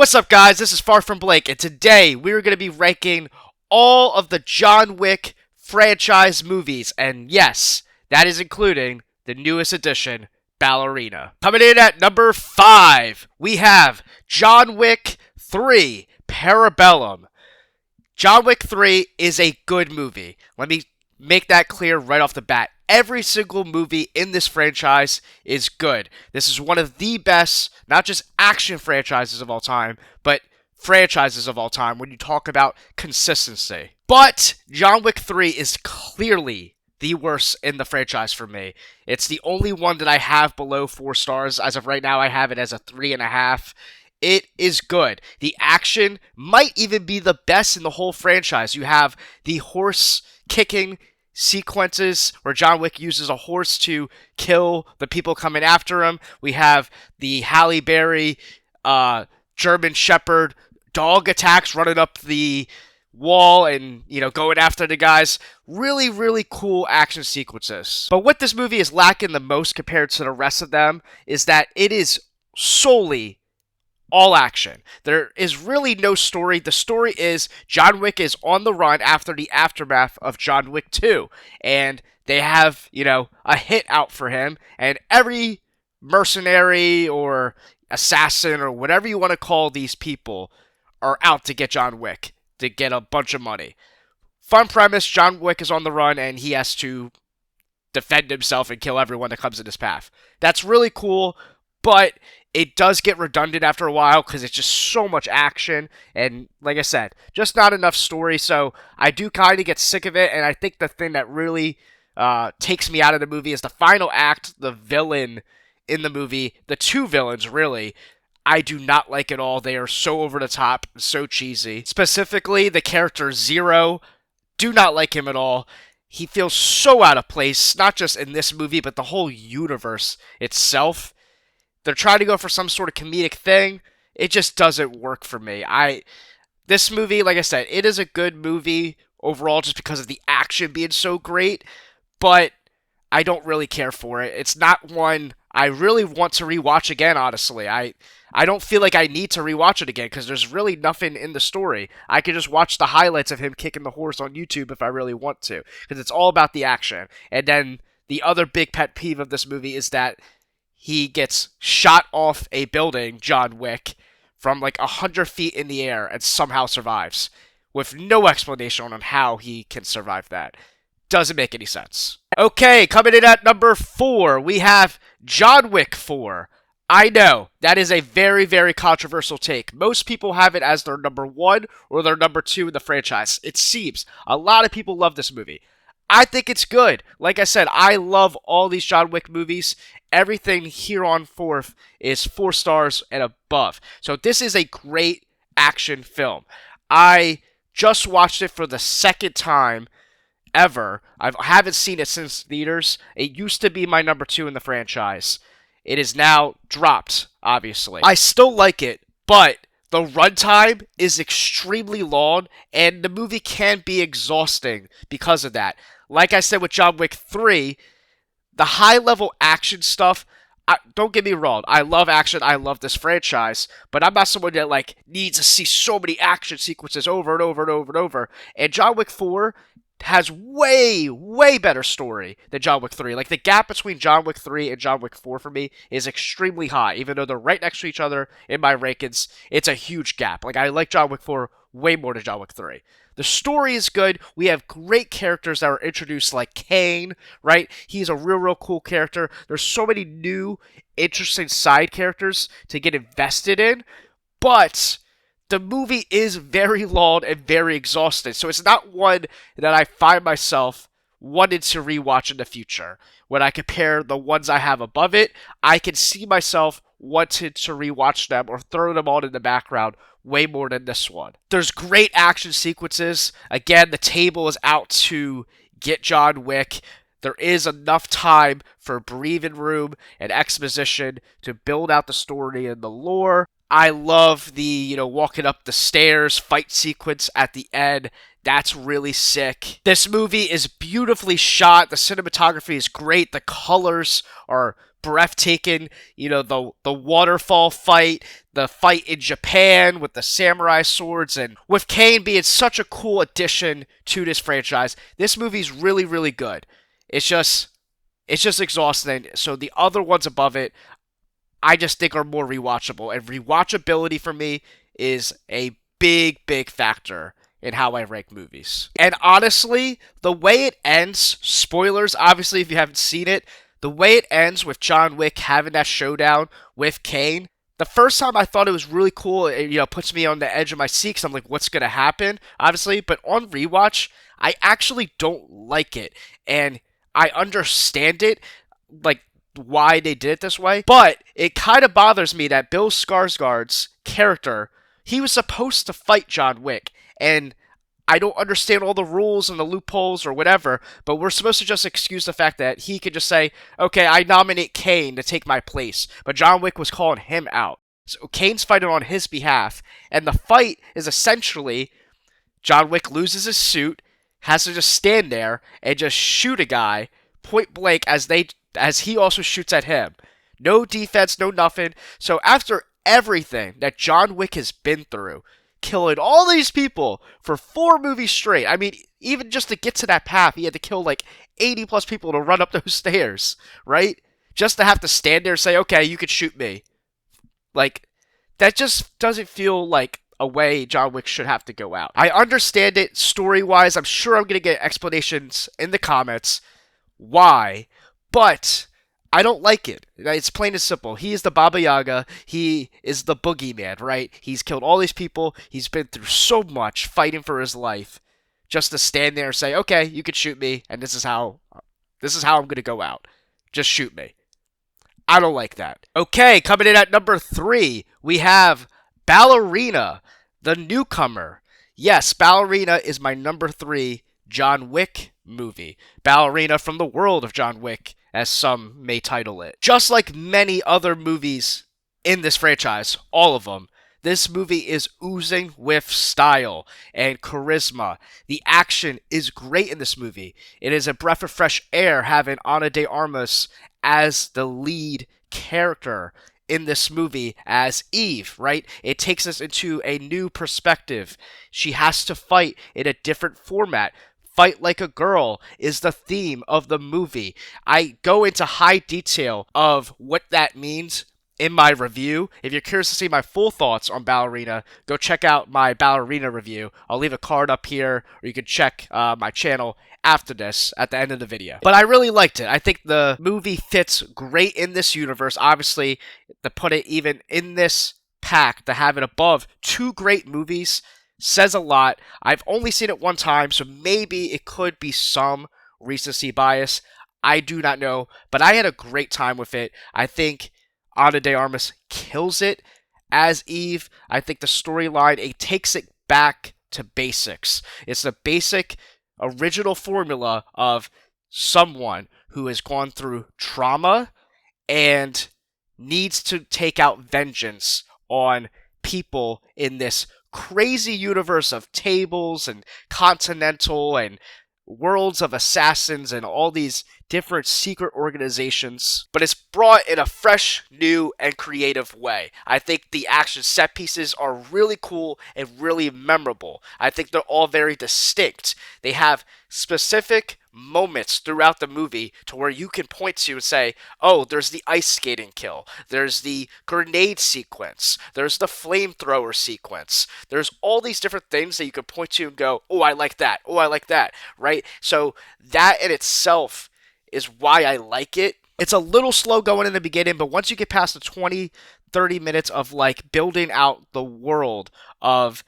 What's up, guys? This is Far From Blake, and today we're going to be ranking all of the John Wick franchise movies, and yes, that is including the newest edition, Ballerina. Coming in at number 5, we have John Wick 3, Parabellum. John Wick 3 is a good movie. Let me make that clear right off the bat. Every single movie in this franchise is good. This is one of the best, not just action franchises of all time, but franchises of all time when you talk about consistency. But John Wick 3 is clearly the worst in the franchise for me. It's the only one that I have below 4 stars. As of right now, I have it as a 3.5. It is good. The action might even be the best in the whole franchise. You have the horse kicking sequences where John Wick uses a horse to kill the people coming after him. We have the Halle Berry German Shepherd dog attacks running up the wall and, going after the guys. Really, really cool action sequences. But what this movie is lacking the most compared to the rest of them is that it is solely all action. There is really no story. The story is John Wick is on the run after the aftermath of John Wick 2. And they have, a hit out for him. And every mercenary or assassin or whatever you want to call these people are out to get John Wick, to get a bunch of money. Fun premise, John Wick is on the run and he has to defend himself and kill everyone that comes in his path. That's really cool, but it does get redundant after a while because it's just so much action and, like I said, just not enough story. So I do kind of get sick of it, and I think the thing that really takes me out of the movie is the final act, the villain in the movie, the two villains, really. I do not like at all. They are so over the top, so cheesy. Specifically, the character Zero, do not like him at all. He feels so out of place, not just in this movie, but the whole universe itself. They're trying to go for some sort of comedic thing. It just doesn't work for me. This movie, like I said, it is a good movie overall just because of the action being so great, but I don't really care for it. It's not one I really want to rewatch again, honestly. I don't feel like I need to rewatch it again because there's really nothing in the story. I could just watch the highlights of him kicking the horse on YouTube if I really want to, because it's all about the action. And then the other big pet peeve of this movie is that he gets shot off a building, John Wick, from like 100 feet in the air and somehow survives, with no explanation on how he can survive that. Doesn't make any sense. Okay, coming in at number 4, we have John Wick 4. I know, that is a very, very controversial take. Most people have it as their number 1 or their number 2 in the franchise. It seems. A lot of people love this movie. I think it's good. Like I said, I love all these John Wick movies. Everything here on forth is 4 stars and above. So this is a great action film. I just watched it for the second time ever. I haven't seen it since theaters. It used to be my number 2 in the franchise. It is now dropped, obviously. I still like it, but the runtime is extremely long, and the movie can be exhausting because of that. Like I said with John Wick 3, the high-level action stuff, don't get me wrong, I love action, I love this franchise, but I'm not someone that needs to see so many action sequences over and over and over and over. And John Wick 4 has way, way better story than John Wick 3. Like, the gap between John Wick 3 and John Wick 4 for me is extremely high. Even though they're right next to each other in my rankings, it's a huge gap. Like, I like John Wick 4 way more than John Wick 3. The story is good. We have great characters that are introduced, like Kane, right? He's a real, real cool character. There's so many new, interesting side characters to get invested in, but the movie is very long and very exhausting, so it's not one that I find myself wanting to rewatch in the future. When I compare the ones I have above it, I can see myself wanting to rewatch them or throw them on in the background way more than this one. There's great action sequences. Again, the table is out to get John Wick. There is enough time for breathing room and exposition to build out the story and the lore. I love the, walking up the stairs fight sequence at the end. That's really sick. This movie is beautifully shot. The cinematography is great. The colors are breathtaking, the waterfall fight, the fight in Japan with the samurai swords, and with Kane being such a cool addition to this franchise. This movie's really, really good. It's just it's just exhausting. So the other ones above it, I just think are more rewatchable. And rewatchability for me is a big, big factor in how I rank movies. And honestly, the way it ends, spoilers, obviously, if you haven't seen it, the way it ends with John Wick having that showdown with Kane, the first time I thought it was really cool. It, puts me on the edge of my seat because I'm like, what's going to happen? Obviously, but on rewatch, I actually don't like it. And I understand it. Like, why they did it this way, but it kind of bothers me that Bill Skarsgård's character, he was supposed to fight John Wick, and I don't understand all the rules and the loopholes or whatever, but we're supposed to just excuse the fact that he could just say, okay, I nominate Kane to take my place, but John Wick was calling him out. So Kane's fighting on his behalf, and the fight is essentially John Wick loses his suit, has to just stand there and just shoot a guy point blank as he also shoots at him. No defense, no nothing. So after everything that John Wick has been through, killing all these people for 4 movies straight. I mean, even just to get to that path, he had to kill like 80 plus people to run up those stairs, right? Just to have to stand there and say, okay, you could shoot me. Like, that just doesn't feel like a way John Wick should have to go out. I understand it story-wise. I'm sure I'm going to get explanations in the comments why, but I don't like it. It's plain and simple. He is the Baba Yaga. He is the boogeyman, right? He's killed all these people. He's been through so much fighting for his life just to stand there and say, okay, you can shoot me, and this is how I'm going to go out. Just shoot me. I don't like that. Okay, coming in at number 3, we have Ballerina, the newcomer. Yes, Ballerina is my number 3 John Wick movie. Ballerina from the world of John Wick, as some may title it. Just like many other movies in this franchise, all of them, this movie is oozing with style and charisma. The action is great in this movie. It is a breath of fresh air having Ana de Armas as the lead character in this movie as Eve, right? It takes us into a new perspective. She has to fight in a different format. Fight like a girl is the theme of the movie. I go into high detail of what that means in my review. If you're curious to see my full thoughts on Ballerina, go check out my Ballerina review. I'll leave a card up here, or you can check my channel after this at the end of the video. But I really liked it. I think the movie fits great in this universe. Obviously, to put it even in this pack, to have it above 2 great movies says a lot. I've only seen it one time, so maybe it could be some recency bias. I do not know, but I had a great time with it. I think Ana de Armas kills it as Eve. I think the storyline, it takes it back to basics. It's the basic original formula of someone who has gone through trauma and needs to take out vengeance on people in this crazy universe of tables and continental and worlds of assassins and all these different secret organizations, but it's brought in a fresh, new, and creative way. I think the action set pieces are really cool and really memorable. I think they're all very distinct. They have specific moments throughout the movie to where you can point to and say, oh, there's the ice skating kill, there's the grenade sequence, there's the flamethrower sequence, there's all these different things that you can point to and go, oh, I like that, oh, I like that, right? So that in itself is why I like it. It's a little slow going in the beginning, but once you get past the 20-30 minutes of like building out the world of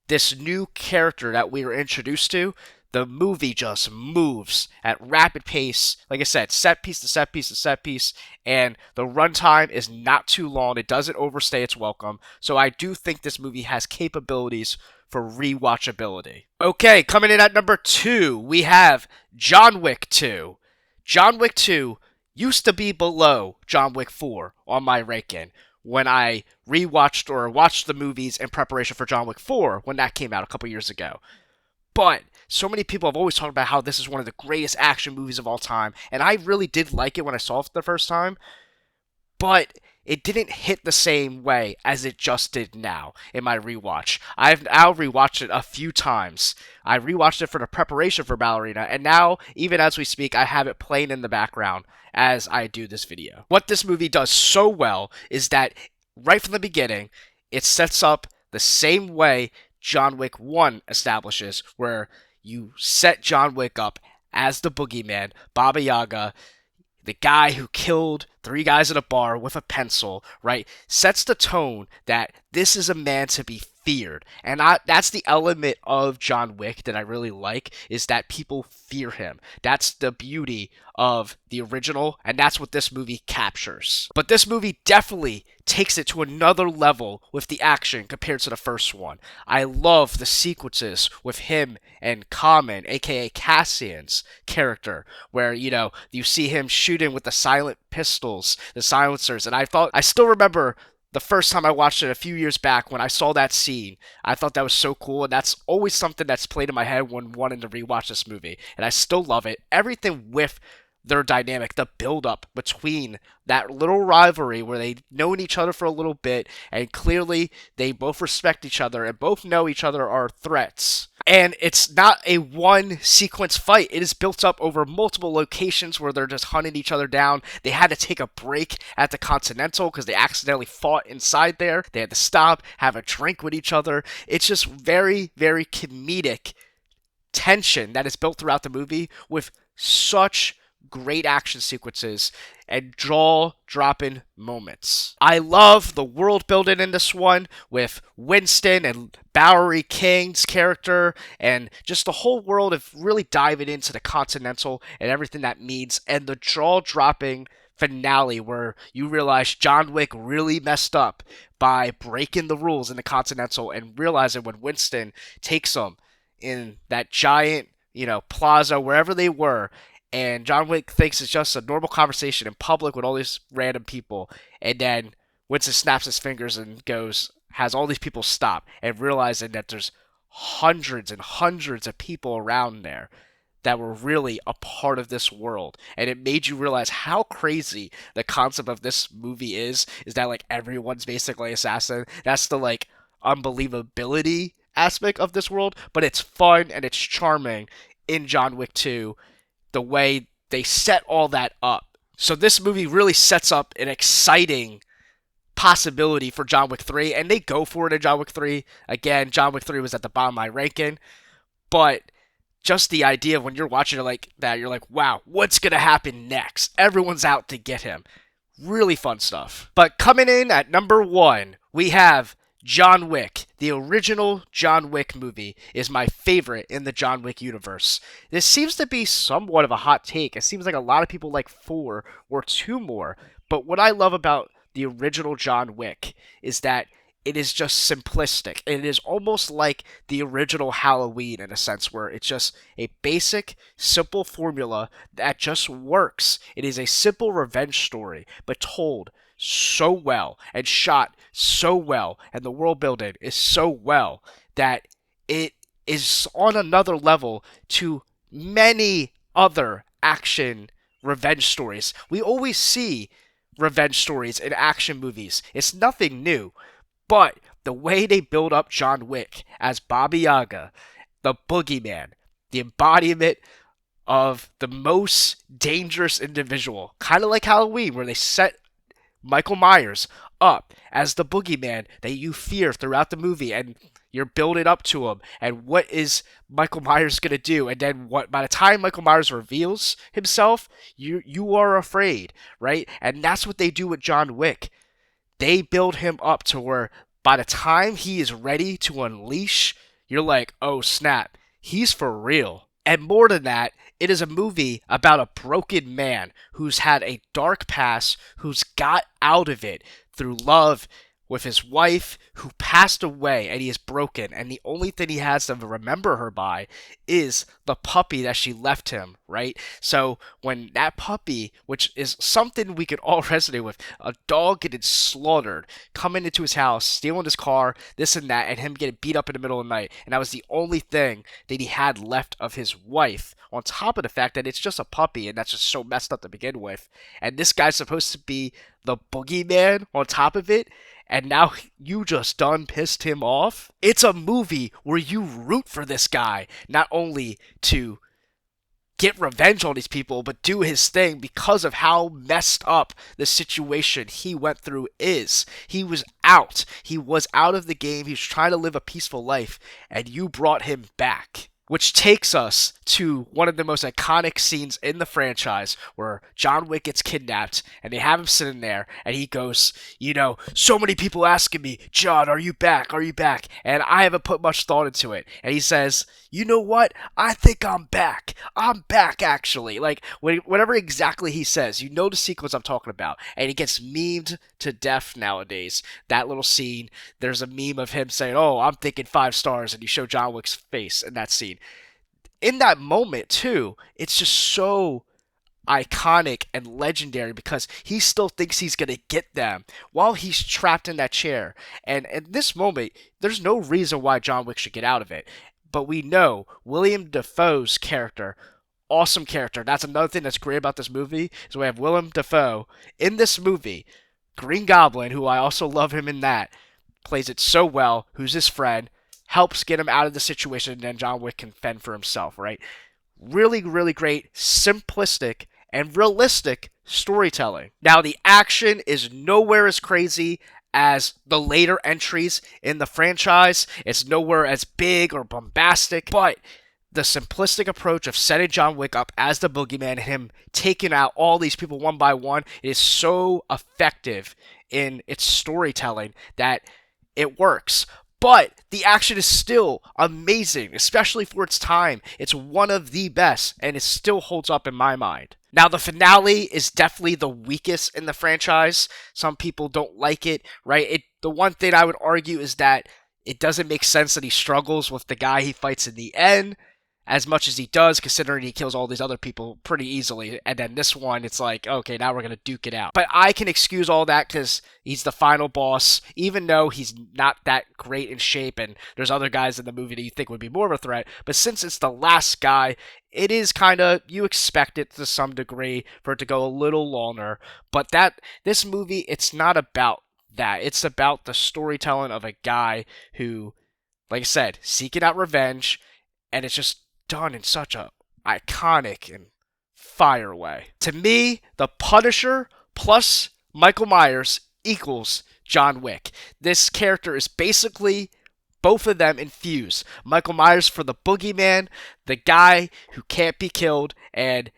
this new character that we were introduced to, the movie just moves at rapid pace. Like I said, set piece to set piece to set piece, and the runtime is not too long. It doesn't overstay its welcome. So I do think this movie has capabilities for rewatchability. Okay, coming in at number 2, we have John Wick 2. John Wick 2 used to be below John Wick 4 on my ranking when I rewatched or watched the movies in preparation for John Wick 4 when that came out a couple years ago. But so many people have always talked about how this is one of the greatest action movies of all time, and I really did like it when I saw it for the first time. but it didn't hit the same way as it just did now in my rewatch. I've now rewatched it a few times. I rewatched it for the preparation for Ballerina, and now, even as we speak, I have it playing in the background as I do this video. What this movie does so well is that right from the beginning, it sets up the same way John Wick 1 establishes, where you set John Wick up as the boogeyman, Baba Yaga, the guy who killed three guys at a bar with a pencil, right, sets the tone that this is a man to be feared. And that's the element of John Wick that I really like, is that people fear him. That's the beauty of the original, and that's what this movie captures. But this movie definitely takes it to another level with the action compared to the first one. I love the sequences with him and Common, aka Cassian's character, where, you see him shooting with the silent pistols, the silencers, and I still remember the first time I watched it a few years back when I saw that scene. I thought that was so cool, and that's always something that's played in my head when wanting to rewatch this movie, and I still love it. Everything with their dynamic, the build up between that little rivalry where they've known each other for a little bit, and clearly they both respect each other and both know each other are threats. And it's not a one sequence fight. It is built up over multiple locations where they're just hunting each other down. They had to take a break at the Continental because they accidentally fought inside there. They had to stop, have a drink with each other. It's just very, very comedic tension that is built throughout the movie with such great action sequences and jaw-dropping moments. I love the world building in this one with Winston and Bowery King's character, and just the whole world of really diving into the Continental and everything that means, and the jaw-dropping finale where you realize John Wick really messed up by breaking the rules in the Continental, and realizing when Winston takes them in that giant, plaza, wherever they were, and John Wick thinks it's just a normal conversation in public with all these random people, and then Winston snaps his fingers and has all these people stop, and realizing that there's hundreds and hundreds of people around there that were really a part of this world. And it made you realize how crazy the concept of this movie is that, like, everyone's basically assassin. That's the, like, unbelievability aspect of this world, but it's fun and it's charming in John Wick 2, the way they set all that up. So this movie really sets up an exciting possibility for John Wick 3, and they go for it in John Wick 3. Again, John Wick 3 was at the bottom of my ranking, but just the idea of when you're watching it like that, you're like, wow, what's going to happen next? Everyone's out to get him. Really fun stuff. But coming in at number 1, we have John Wick. The original John Wick movie is my favorite in the John Wick universe. This seems to be somewhat of a hot take. It seems like a lot of people like 4 or 2 more. But what I love about the original John Wick is that it is just simplistic. It is almost like the original Halloween in a sense, where it's just a basic, simple formula that just works. It is a simple revenge story, but told so well and shot so well, and the world building is so well that it is on another level to many other action revenge stories. We always see revenge stories in action movies. It's nothing new. But the way they build up John Wick as Baba Yaga, the boogeyman, the embodiment of the most dangerous individual, kind of like Halloween, where they set Michael Myers up as the boogeyman that you fear throughout the movie, and you're building up to him, and what is Michael Myers gonna do? And then by the time Michael Myers reveals himself, you are afraid, right? And that's what they do with John Wick. They build him up to where by the time he is ready to unleash, you're like, oh snap, he's for real. And more than that, it is a movie about a broken man who's had a dark past, who's got out of it through love, with his wife who passed away and he is broken, and the only thing he has to remember her by is the puppy that she left him, right? So when that puppy, which is something we could all resonate with, a dog getting slaughtered, coming into his house, stealing his car, this and that, and him getting beat up in the middle of the night, and that was the only thing that he had left of his wife, on top of the fact that it's just a puppy, and that's just so messed up to begin with, and this guy's supposed to be the boogeyman on top of it, and now you just done pissed him off? It's a movie where you root for this guy, not only to get revenge on these people, but do his thing because of how messed up the situation he went through is. He was out. He was out of the game. He was trying to live a peaceful life, and you brought him back. Which takes us to one of the most iconic scenes in the franchise where John Wick gets kidnapped and they have him sitting there and he goes, so many people asking me, John, are you back? Are you back? And I haven't put much thought into it. And he says, you know what? I think I'm back. I'm back, actually. Like, whatever exactly he says, you know the sequence I'm talking about. And he gets memed to death nowadays. That little scene, there's a meme of him saying, oh, I'm thinking 5 stars, and you show John Wick's face in that scene. In that moment, too, it's just so iconic and legendary because he still thinks he's going to get them while he's trapped in that chair. And in this moment, there's no reason why John Wick should get out of it. But we know Willem Dafoe's character, awesome character. That's another thing that's great about this movie, is we have Willem Dafoe in this movie. Green Goblin, who I also love him in that, plays it so well, who's his friend, helps get him out of the situation, and then John Wick can fend for himself, right? Really, really great, simplistic, and realistic storytelling. Now, the action is nowhere as crazy as the later entries in the franchise. It's nowhere as big or bombastic, but the simplistic approach of setting John Wick up as the boogeyman and him taking out all these people one by one is so effective in its storytelling that it works. But the action is still amazing, especially for its time. It's one of the best, and it still holds up in my mind. Now, the finale is definitely the weakest in the franchise. Some people don't like it, right? The one thing I would argue is that it doesn't make sense that he struggles with the guy he fights in the end as much as he does, considering he kills all these other people pretty easily. And then this one, it's like, okay, now we're going to duke it out. But I can excuse all that because he's the final boss, even though he's not that great in shape and there's other guys in the movie that you think would be more of a threat. But since it's the last guy, it is kind of, you expect it to some degree for it to go a little longer. But this movie, it's not about that. It's about the storytelling of a guy who, like I said, seeking out revenge, and it's just done in such a iconic and fire way. To me, the Punisher plus Michael Myers equals John Wick. This character is basically both of them infused. Michael Myers for the boogeyman, the guy who can't be killed and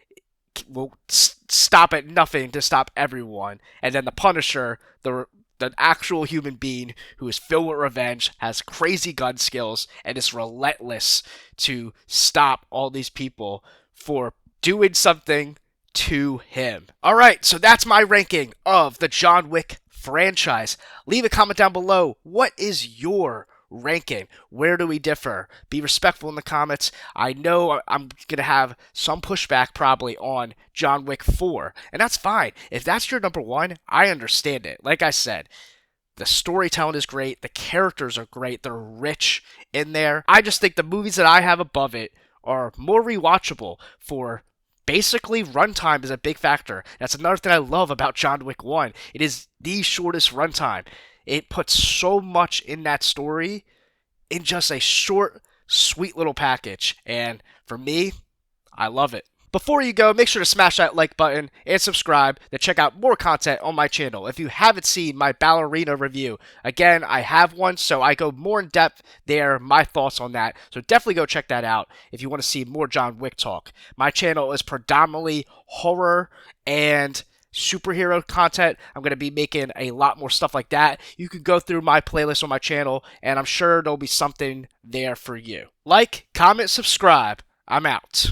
will stop at nothing to stop everyone. And then the Punisher, the actual human being who is filled with revenge, has crazy gun skills, and is relentless to stop all these people for doing something to him. Alright, so that's my ranking of the John Wick franchise. Leave a comment down below. What is your ranking? Where do we differ? Be respectful in the comments. I know I'm going to have some pushback probably on John Wick 4, and that's fine. If that's your number one, I understand it. Like I said, the storytelling is great. The characters are great. They're rich in there. I just think the movies that I have above it are more rewatchable for basically runtime is a big factor. That's another thing I love about John Wick 1. It is the shortest runtime. It puts so much in that story in just a short, sweet little package. And for me, I love it. Before you go, make sure to smash that like button and subscribe to check out more content on my channel. If you haven't seen my Ballerina review, again, I have one, so I go more in depth there, my thoughts on that. So definitely go check that out if you want to see more John Wick talk. My channel is predominantly horror and superhero content. I'm going to be making a lot more stuff like that. You can go through my playlist on my channel, and I'm sure there'll be something there for you. Like, comment, subscribe. I'm out.